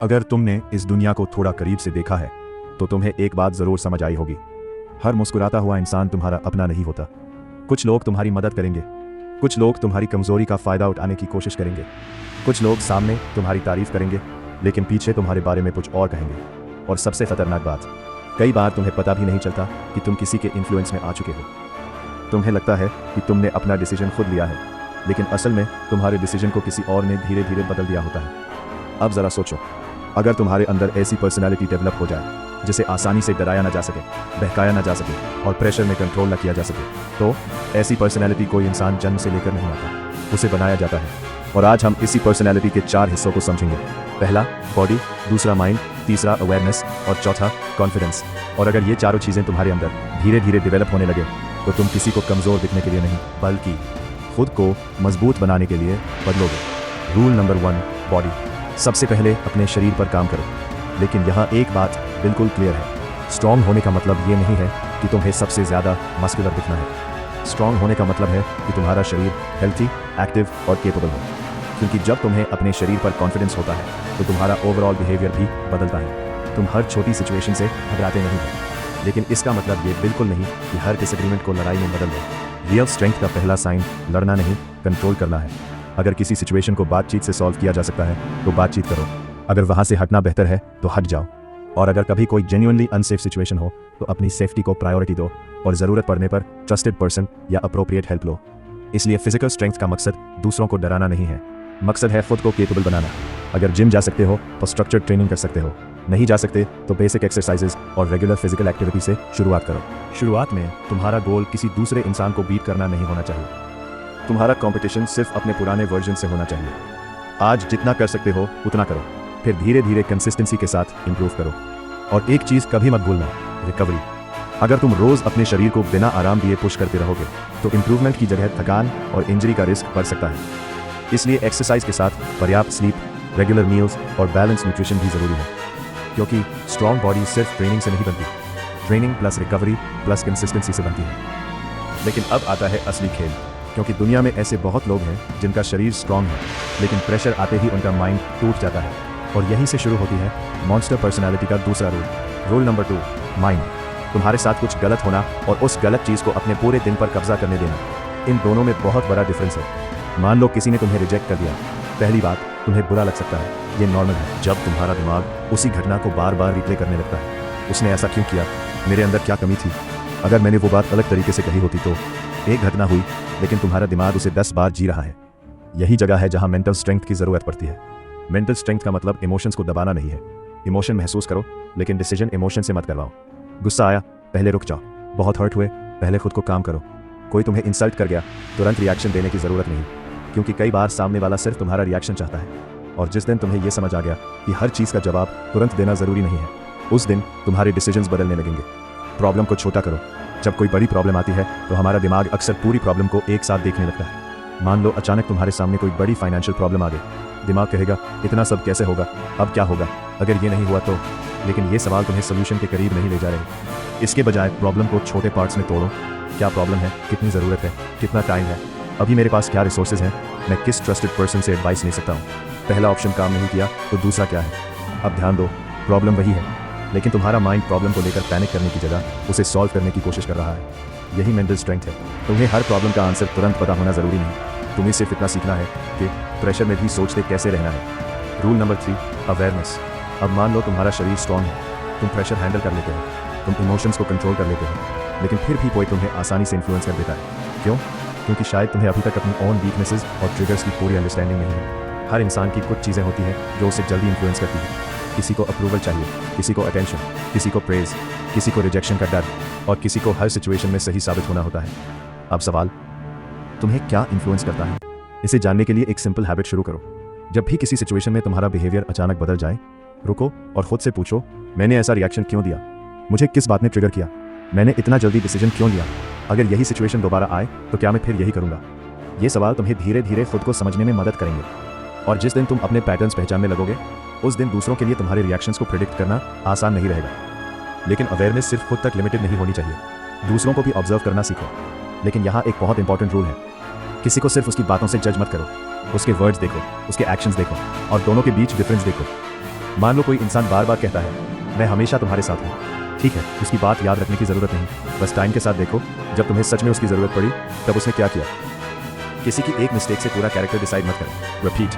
अगर तुमने इस दुनिया को थोड़ा करीब से देखा है तो तुम्हें एक बात जरूर समझ आई होगी। हर मुस्कुराता हुआ इंसान तुम्हारा अपना नहीं होता। कुछ लोग तुम्हारी मदद करेंगे, कुछ लोग तुम्हारी कमजोरी का फायदा उठाने की कोशिश करेंगे, कुछ लोग सामने तुम्हारी तारीफ करेंगे लेकिन पीछे तुम्हारे बारे में कुछ और कहेंगे। और सबसे खतरनाक बात, कई बार तुम्हें पता भी नहीं चलता कि तुम किसी के इन्फ्लुएंस में आ चुके हो। तुम्हें लगता है कि तुमने अपना डिसीजन खुद लिया है, लेकिन असल में तुम्हारे डिसीजन को किसी और ने धीरे धीरे बदल दिया होता है। अब जरा सोचो, अगर तुम्हारे अंदर ऐसी पर्सनालिटी डेवलप हो जाए जिसे आसानी से डराया ना जा सके, बहकाया ना जा सके और प्रेशर में कंट्रोल ना किया जा सके, तो ऐसी पर्सनालिटी कोई इंसान जन्म से लेकर नहीं आता, उसे बनाया जाता है। और आज हम इसी पर्सनालिटी के 4 हिस्सों को समझेंगे। पहला बॉडी, दूसरा माइंड, तीसरा अवेयरनेस और चौथा कॉन्फिडेंस। और अगर ये चारों चीज़ें तुम्हारे अंदर धीरे धीरे डेवलप होने लगे तो तुम किसी को कमज़ोर दिखने के लिए नहीं बल्कि खुद को मजबूत बनाने के लिए बदलोगे। Rule number 1, body. सबसे पहले अपने शरीर पर काम करो। लेकिन यहाँ एक बात बिल्कुल क्लियर है, स्ट्रॉन्ग होने का मतलब ये नहीं है कि तुम्हें सबसे ज़्यादा मस्कुलर दिखना है। स्ट्रॉन्ग होने का मतलब है कि तुम्हारा शरीर हेल्थी, एक्टिव और केपेबल हो। क्योंकि जब तुम्हें अपने शरीर पर कॉन्फिडेंस होता है तो तुम्हारा ओवरऑल बिहेवियर भी बदलता है। तुम हर छोटी सिचुएशन से घबराते नहीं हो, लेकिन इसका मतलब ये बिल्कुल नहीं कि हर डिसएग्रीमेंट को लड़ाई में बदल दो। रियल स्ट्रेंथ का पहला साइन लड़ना नहीं, कंट्रोल करना है। अगर किसी सिचुएशन को बातचीत से सॉल्व किया जा सकता है तो बातचीत करो। अगर वहाँ से हटना बेहतर है तो हट जाओ। और अगर कभी कोई जेन्युइनली अनसेफ सिचुएशन हो तो अपनी सेफ्टी को प्रायोरिटी दो और ज़रूरत पड़ने पर ट्रस्टेड पर्सन या अप्रोप्रिएट हेल्प लो। इसलिए फिजिकल स्ट्रेंथ का मकसद दूसरों को डराना नहीं है, मकसद है खुद को केपेबल बनाना। अगर जिम जा सकते हो तो स्ट्रक्चर्ड ट्रेनिंग कर सकते हो, नहीं जा सकते तो बेसिक एक्सरसाइजेज और रेगुलर फिजिकल एक्टिविटी से शुरुआत करो। शुरुआत में तुम्हारा गोल किसी दूसरे इंसान को बीट करना नहीं होना चाहिए। तुम्हारा कंपटीशन सिर्फ अपने पुराने वर्जन से होना चाहिए। आज जितना कर सकते हो उतना करो, फिर धीरे धीरे कंसिस्टेंसी के साथ इंप्रूव करो। और एक चीज़ कभी मत भूलना, रिकवरी। अगर तुम रोज़ अपने शरीर को बिना आराम दिए पुश करते रहोगे तो इंप्रूवमेंट की जगह थकान और इंजरी का रिस्क बढ़ सकता है। इसलिए एक्सरसाइज के साथ पर्याप्त स्लीप, रेगुलर मील्स और बैलेंस न्यूट्रिशन भी ज़रूरी है। क्योंकि स्ट्रॉन्ग बॉडी सिर्फ ट्रेनिंग से नहीं बनती, training plus recovery plus consistency से बनती है। लेकिन अब आता है असली खेल, क्योंकि दुनिया में ऐसे बहुत लोग हैं जिनका शरीर स्ट्रॉन्ग है लेकिन प्रेशर आते ही उनका माइंड टूट जाता है। और यहीं से शुरू होती है मॉन्स्टर पर्सनालिटी का दूसरा रूल। Rule number 2, mind. तुम्हारे साथ कुछ गलत होना और उस गलत चीज़ को अपने पूरे दिन पर कब्जा करने देना, इन दोनों में बहुत बड़ा डिफरेंस है। मान लो किसी ने तुम्हें रिजेक्ट कर दिया। पहली बात, तुम्हें बुरा लग सकता है, ये नॉर्मल है। जब तुम्हारा दिमाग उसी घटना को बार बार रिप्ले करने लगता है, उसने ऐसा क्यों किया, मेरे अंदर क्या कमी थी, अगर मैंने वो बात अलग तरीके से कही होती तो। एक घटना हुई लेकिन तुम्हारा दिमाग उसे 10 बार जी रहा है। यही जगह है जहां मेंटल स्ट्रेंथ की ज़रूरत पड़ती है। मेंटल स्ट्रेंथ का मतलब इमोशंस को दबाना नहीं है। इमोशन महसूस करो लेकिन डिसीजन इमोशन से मत करवाओ। गुस्सा आया, पहले रुक जाओ। बहुत हर्ट हुए, पहले खुद को काम करो। कोई तुम्हें इंसल्ट कर गया, तुरंत रिएक्शन देने की ज़रूरत नहीं, क्योंकि कई बार सामने वाला सिर्फ तुम्हारा रिएक्शन चाहता है। और जिस दिन तुम्हें यह समझ आ गया कि हर चीज़ का जवाब तुरंत देना ज़रूरी नहीं है, उस दिन तुम्हारे डिसीजंस बदलने लगेंगे। प्रॉब्लम को छोटा करो। जब कोई बड़ी प्रॉब्लम आती है तो हमारा दिमाग अक्सर पूरी प्रॉब्लम को एक साथ देखने लगता है। मान लो अचानक तुम्हारे सामने कोई बड़ी फाइनेंशियल प्रॉब्लम आ गई, दिमाग कहेगा इतना सब कैसे होगा, अब क्या होगा, अगर ये नहीं हुआ तो। लेकिन ये सवाल तुम्हें सोल्यूशन के करीब नहीं ले जा रहे। इसके बजाय प्रॉब्लम को छोटे पार्ट्स में तोड़ो। क्या प्रॉब्लम है, कितनी ज़रूरत है, कितना टाइम है, अभी मेरे पास क्या रिसोर्सेज हैं, मैं किस ट्रस्टेड पर्सन से एडवाइस ले सकता हूँ। पहला ऑप्शन काम नहीं किया तो दूसरा क्या है। अब ध्यान दो, प्रॉब्लम वही है लेकिन तुम्हारा माइंड प्रॉब्लम को लेकर पैनिक करने की जगह उसे सॉल्व करने की कोशिश कर रहा है। यही मेंटल स्ट्रेंथ है। तुम्हें हर प्रॉब्लम का आंसर तुरंत पता होना ज़रूरी नहीं, तुम्हें सिर्फ इतना सीखना है कि प्रेशर में भी सोचते कैसे रहना है। Rule number 3, awareness. अब मान लो तुम्हारा शरीर स्ट्रॉन्ग है, तुम प्रेशर हैंडल कर लेते हो, तुम इमोशंस को कंट्रोल कर लेते हो, लेकिन फिर भी कोई तुम्हें आसानी से इन्फ्लुएंस कर देता है। क्यों? क्योंकि शायद तुम्हें अभी तक अपनी ओन वीकनेसेस और ट्रिगर्स की पूरी अंडरस्टैंडिंग नहीं है। हर इंसान की कुछ चीज़ें होती हैं जो उसे जल्दी इन्फ्लुएंस करती है। किसी को अप्रूवल चाहिए, किसी को अटेंशन, किसी को प्रेज, किसी को रिजेक्शन का डर, और किसी को हर सिचुएशन में सही साबित होना होता है। अब सवाल, तुम्हें क्या इन्फ्लुएंस करता है? इसे जानने के लिए एक सिंपल हैबिट शुरू करो। जब भी किसी सिचुएशन में तुम्हारा बिहेवियर अचानक बदल जाए, रुको और खुद से पूछो, मैंने ऐसा रिएक्शन क्यों दिया, मुझे किस बात ने ट्रिगर किया, मैंने इतना जल्दी डिसीजन क्यों लिया, अगर यही सिचुएशन दोबारा आए तो क्या मैं फिर यही करूँगा। ये सवाल तुम्हें धीरे धीरे खुद को समझने में मदद करेंगे। और जिस दिन तुम अपने पैटर्न्स पहचानने लगोगे, उस दिन दूसरों के लिए तुम्हारे रिएक्शंस को प्रिडिक्ट करना आसान नहीं रहेगा। लेकिन अवेयरनेस सिर्फ खुद तक लिमिटेड नहीं होनी चाहिए, दूसरों को भी ऑब्जर्व करना सीखो। लेकिन यहाँ एक बहुत इंपॉर्टेंट रूल है, किसी को सिर्फ उसकी बातों से जज मत करो, उसके वर्ड्स देखो, उसके एक्शंस देखो और दोनों के बीच डिफरेंस देखो। मान लो कोई इंसान बार बार कहता है मैं हमेशा तुम्हारे साथ हूँ, ठीक है, उसकी बात याद रखने की ज़रूरत नहीं, बस टाइम के साथ देखो जब तुम्हें सच में उसकी ज़रूरत पड़ी तब उसने क्या किया। किसी की एक मिस्टेक से पूरा कैरेक्टर डिसाइड मत करो। रिपीट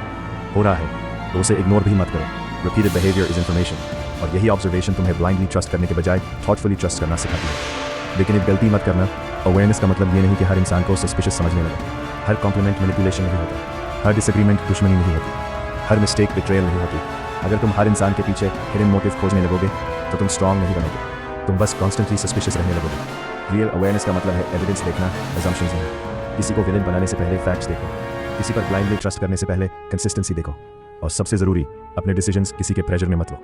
हो रहा है तो उसे इग्नोर भी मत करो। रिपीटेड बिहेवियर इज इन्फॉर्मेशन, और यही ऑब्जर्वेशन तुम्हें ब्लाइंडली ट्रस्ट करने के बजाय थॉटफुली ट्रस्ट करना सिखाती है। लेकिन एक गलती मत करना। अवेयरनेस का मतलब ये नहीं कि हर इंसान को सस्पिशियस समझने लगे, हर कॉम्प्लीमेंट मैनिपुलेशन नहीं होता, हर डिसएग्रीमेंट दुश्मनी नहीं होती, हर मिस्टेक बिट्रेयल नहीं होती। अगर तुम हर इंसान के पीछे हिडन मोटिव खोजने लगोगे तो तुम स्ट्रांग नहीं बनोगे, तुम बस कॉन्स्टेंटली सस्पिशियस रहने लगोगे। रियल अवेयरनेस का मतलब है एविडेंस देखना, अजम्पशंस नहीं। किसी को विलेन बनाने से पहले फैक्ट्स देखो, किसी पर ब्लाइंडली ट्रस्ट करने से पहले कंसिस्टेंसी देखो, और सबसे ज़रूरी अपने डिसीजंस किसी के प्रेशर में मत लो।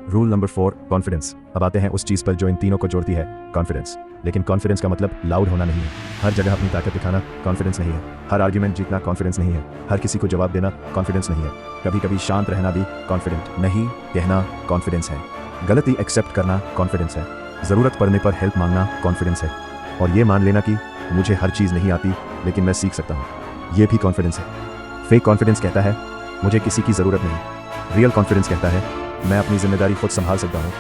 Rule number 4, confidence. अब आते हैं उस चीज़ पर जो इन तीनों को जोड़ती है, कॉन्फिडेंस। लेकिन कॉन्फिडेंस का मतलब लाउड होना नहीं है, हर जगह अपनी ताकत दिखाना कॉन्फिडेंस नहीं है, हर आर्ग्यूमेंट जीतना कॉन्फिडेंस नहीं है, हर किसी को जवाब देना कॉन्फिडेंस नहीं है, कभी कभी शांत रहना भी कॉन्फिडेंट नहीं कहना कॉन्फिडेंस है, गलती एक्सेप्ट करना कॉन्फिडेंस है, ज़रूरत पड़ने पर हेल्प मांगना कॉन्फिडेंस है, और ये मान लेना कि मुझे हर चीज़ नहीं आती लेकिन मैं सीख सकता हूँ, ये भी कॉन्फिडेंस है। फेक कॉन्फिडेंस कहता है मुझे किसी की ज़रूरत नहीं। रियल कॉन्फिडेंस कहता है मैं अपनी जिम्मेदारी खुद संभाल सकता हूँ,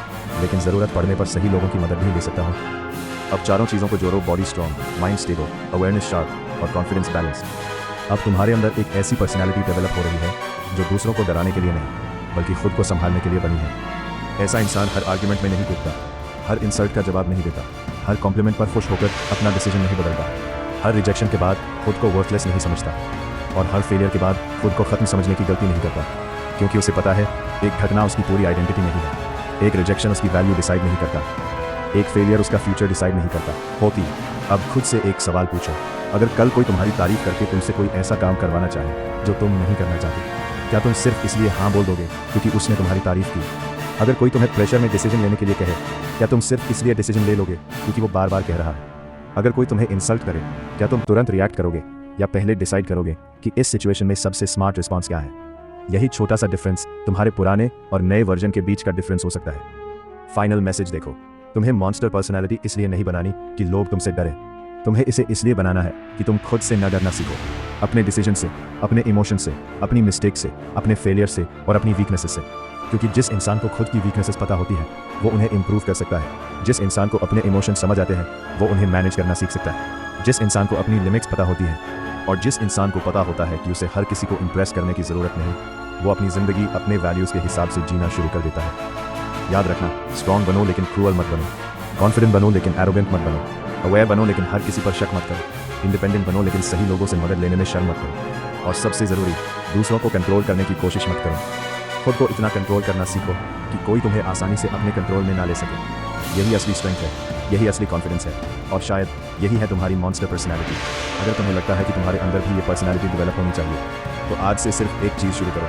लेकिन ज़रूरत पड़ने पर सही लोगों की मदद भी ले सकता हूँ। अब चारों चीज़ों को जोड़ो, body strong, mind stable, awareness sharp और कॉन्फिडेंस बैलेंस। अब तुम्हारे अंदर एक ऐसी पर्सनैलिटी डेवलप हो रही है जो दूसरों को डराने के लिए नहीं बल्कि खुद को संभालने के लिए बनी है। ऐसा इंसान हर आर्ग्यूमेंट में नहीं कूदता, हर इंसल्ट का जवाब नहीं देता, हर कॉम्प्लीमेंट पर खुश होकर अपना डिसीजन नहीं बदलता, हर रिजेक्शन के बाद खुद को वर्थलेस नहीं समझता, और हर फेलियर के बाद खुद को ख़त्म समझने की गलती नहीं करता, क्योंकि उसे पता है एक घटना उसकी पूरी आइडेंटिटी नहीं है, एक रिजेक्शन उसकी वैल्यू डिसाइड नहीं करता, एक फेलियर उसका फ्यूचर डिसाइड नहीं करता होती। अब खुद से एक सवाल पूछो, अगर कल कोई तुम्हारी तारीफ करके तुमसे कोई ऐसा काम करवाना चाहे जो तुम नहीं करना चाहते, क्या तुम सिर्फ इसलिए हाँ बोल दोगे क्योंकि उसने तुम्हारी तारीफ की? अगर कोई तुम्हें प्रेशर में डिसीजन लेने के लिए कहे, क्या तुम सिर्फ इसलिए डिसीजन ले लोगे क्योंकि वो बार बार कह रहा है? अगर कोई तुम्हें इंसल्ट करे, क्या तुम तुरंत रिएक्ट करोगे या पहले डिसाइड करोगे कि इस सिचुएशन में सबसे स्मार्ट रिस्पॉन्स क्या है? यही छोटा सा डिफरेंस तुम्हारे पुराने और नए वर्जन के बीच का डिफरेंस हो सकता है। फाइनल मैसेज देखो, तुम्हें मॉन्स्टर पर्सनैलिटी इसलिए नहीं बनानी कि लोग तुमसे डरे, तुम्हें इसे इसलिए बनाना है कि तुम खुद से न डरना सीखो, अपने डिसीजन से, अपने इमोशन से, अपनी मिस्टेक से, अपने फेलियर से और अपनी वीकनेसेस से। क्योंकि जिस इंसान को खुद की वीकनेसेस पता होती है वो उन्हें इंप्रूव कर सकता है, जिस इंसान को अपने इमोशन समझ आते हैं वो उन्हें मैनेज करना सीख सकता है, जिस इंसान को अपनी लिमिट्स पता होती है और जिस इंसान को पता होता है कि उसे हर किसी को इम्प्रेस करने की ज़रूरत नहीं, वो अपनी ज़िंदगी अपने वैल्यूज़ के हिसाब से जीना शुरू कर देता है। याद रखना, स्ट्रॉन्ग बनो लेकिन क्रूअल मत बनो, कॉन्फिडेंट बनो लेकिन एरोगेंट मत बनो, अवेयर बनो लेकिन हर किसी पर शक मत करो, इंडिपेंडेंट बनो लेकिन सही लोगों से मदद लेने में शर्म मत करो, और सबसे ज़रूरी, दूसरों को कंट्रोल करने की कोशिश मत करो। खुद को इतना कंट्रोल करना सीखो कि कोई तुम्हें आसानी से अपने कंट्रोल में ना ले सके। यही असली स्ट्रेंथ है, यही असली कॉन्फिडेंस है, और शायद यही है तुम्हारी मॉन्स्टर पर्सनैलिटी। अगर तुम्हें लगता है कि तुम्हारे अंदर भी ये पर्सनैलिटी डेवलप होनी चाहिए, तो आज से सिर्फ एक चीज़ शुरू करो,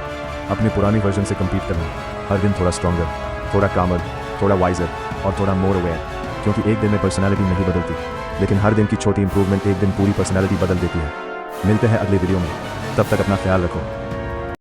अपने पुरानी वर्जन से कम्पीट करना, हर दिन थोड़ा स्ट्रॉन्गर, थोड़ा कामर, थोड़ा वाइजर और थोड़ा मोर अवेयर। क्योंकि एक दिन में पर्सनैलिटी नहीं बदलती, लेकिन हर दिन की छोटी इंप्रूवमेंट एक दिन पूरी पर्सनैलिटी बदल देती है। मिलते हैं अगले वीडियो में, तब तक अपना ख्याल रखो।